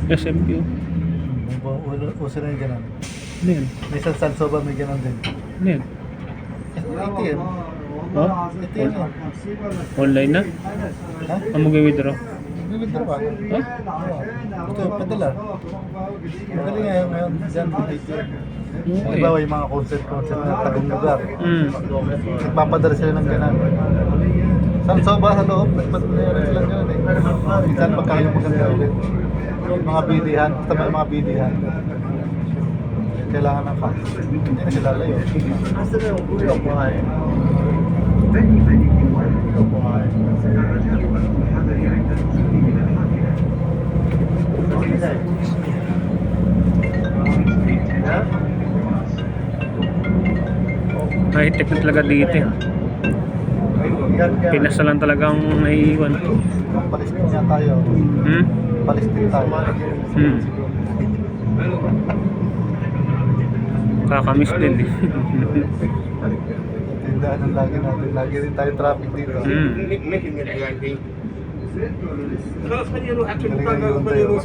SMQ. Uso na yung ganun. Ano yan? May salso ba may ganun din? Ano yan? ATM. Oh? ATM yan. Online na? Ha? Ang mag-withdraw? Nag-withdraw ba? Ha? Ito, padala. Magaling ngayon dyan, ATM. Okay. Halimbawa yung mga concert na tagong lugar. Nagpapadala sila ng ganun. Salso ba sa loob? Nagpapadala sila ng ganun eh. Minsan pagkayo maganda ulit. Mga bidihan, basta may mga bidihan. Kailangan ng cash. Hindi na sila layo. Basta na yung ulo ko ay. Ulo ko ay. High-tech na talaga dito. Pinas na lang talagang naiiwan. Palestin nga tayo. Palestin tayo. Kakamiss din eh. Tindahan ang lagi natin. Lagi rin tayo traffic dito. making it, I think. خلاص خليه يروح Galing-galing tayo.